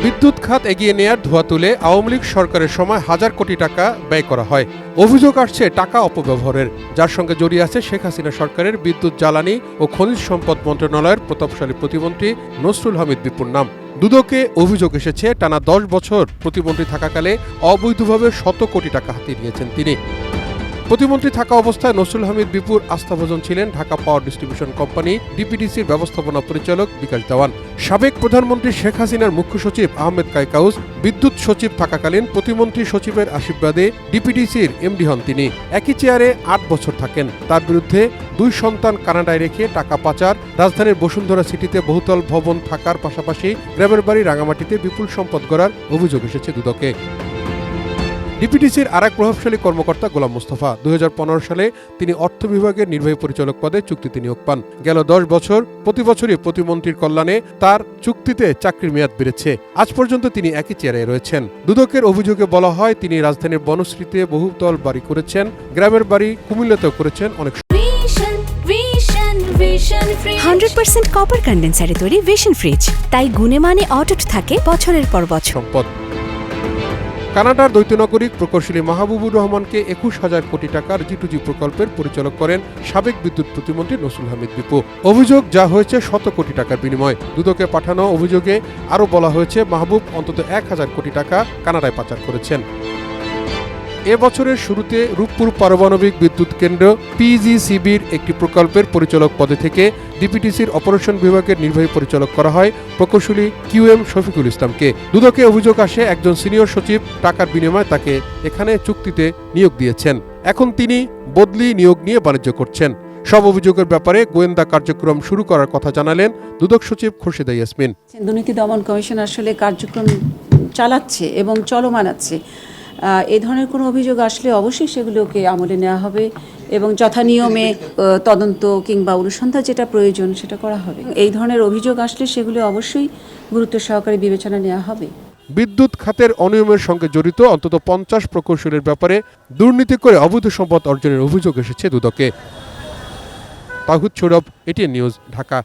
বিদ্যুৎ খাত এগিয়ে নেয়ার ধোঁয়া তুলে আওয়ামী লীগ সরকারের সময় হাজার কোটি টাকা ব্যয় করা হয়। অভিযোগ আসছে টাকা অপব্যবহারের, যার সঙ্গে জড়িয়ে আছে শেখ হাসিনা সরকারের বিদ্যুৎ, জ্বালানি ও খনিজ সম্পদ মন্ত্রণালয়ের প্রতাপশালী প্রতিমন্ত্রী নসরুল হামিদ বিপুর নাম। দুদকে অভিযোগ এসেছে টানা 10 বছর প্রতিমন্ত্রী থাকাকালে অবৈধভাবে শত কোটি টাকা হাতিয়ে নিয়েছেন তিনি। প্রতিমন্ত্রী থাকা অবস্থায় নসরুল হামিদ বিপুর আস্থাভাজন ছিলেন ঢাকা পাওয়ার ডিস্ট্রিবিউশন কোম্পানি ডিপিডিসির ব্যবস্থাপনা পরিচালক বিকাশ দেওয়ান। সাবেক প্রধানমন্ত্রী শেখ হাসিনার মুখ্য সচিব আহমেদ কায়কাউস বিদ্যুৎ সচিব থাকাকালীন প্রতিমন্ত্রী সচিবের আশীর্বাদে ডিপিডিসির এমডি হন তিনি। একই চেয়ারে 8 বছর থাকেন। তার বিরুদ্ধে 2 সন্তান কানাডায় রেখে টাকা পাচার, রাজধানীর বসুন্ধরা সিটিতে বহুতল ভবন থাকার পাশাপাশি গ্রামের বাড়ি রাঙামাটিতে বিপুল সম্পদ গড়ার অভিযোগ এসেছে দুদকে। ডিপিডিসির আরেক প্রভাবশালী কর্মকর্তা গোলাম মোস্তফা 2015 সালে তিনি অর্থ বিভাগের নির্বাহী পরিচালক পদে চুক্তিতে নিয়োগ পান। গেল 10 বছর প্রতি বছরই প্রতিমন্ত্রীর কল্যাণে তার চুক্তিতে চাকরির মেয়াদ বেড়েছে। আজ পর্যন্ত তিনি একই চেয়ারে রয়েছেন। দুদকের অভিযোগে বলা হয় তিনি রাজধানীর বনশ্রীতে বহুতল বাড়ি করেছেন, গ্রামের বাড়ি কুমিল্লাতেও করেছেন অনেক। 100% কপার কন্ডেন্সারে তৈরি ভিশন ফ্রিজ, তাই গুণে মানে অটুট থাকে বছরের পর বছর। সম্পদ কানাডার দ্বৈত নাগরিক প্রকৌশলী মাহবুবুর রহমানকে 21,000 কোটি টাকার জি2জি প্রকল্পের পরিচালক করেন সাবেক বিদ্যুৎ প্রতিমন্ত্রী নসরুল হামিদ বিপু। অভিযোগ যা হয়েছে শত কোটি টাকার বিনিময়। দুদকে পাঠানো অভিযোগে আরও বলা হয়েছে মাহবুব অন্তত 1,000 কোটি টাকা কানাডায় পাচার করেছেন। এ বছরের শুরুতে রূপপুর পারমাণবিক বিদ্যুৎ কেন্দ্র পিজিসিবির একটি প্রকল্পের পরিচালক পদে থেকে ডিপিডিসির অপারেশন বিভাগের নির্বাহী পরিচালক করা হয় প্রকৌশলী কিউএম শফিকুল ইসলামকে। দুদকে অভিযোগ আসে একজন সিনিয়র সচিব টাকার বিনিময়ে তাকে এখানে চুক্তিতে নিয়োগ দিয়েছেন। এখন তিনি বদলি নিয়োগ নিয়ে বাণিজ্য করছেন। সব অভিযোগের ব্যাপারে গোয়েন্দা কার্যক্রম শুরু করার কথা জানালেন দুদক সচিব খুরশিদা ইয়াসমিন। দুর্নীতি দমন কমিশন আসলে কার্যক্রম চালাচ্ছে এবং চলমান আছে। এই ধরনের কোনো অভিযোগ আসলে অবশ্যই সেগুলোকে আমলে নেওয়া হবে এবং যথানিয়মে তদন্ত কিংবা অনুসন্ধান যেটা প্রয়োজন সেটা করা হবে। এই ধরনের অভিযোগ আসলে সেগুলো অবশ্যই গুরুত্ব সহকারে বিবেচনা নেওয়া হবে। বিদ্যুৎ খাতের অনিয়মের সঙ্গে জড়িত অন্তত 50 প্রকৌশলীর ব্যাপারে দুর্নীতি করে অবৈধ সম্পদ অর্জনের অভিযোগ এসেছে দুদকে। তাহিদ সৌরভ, এটিএন নিউজ, ঢাকা।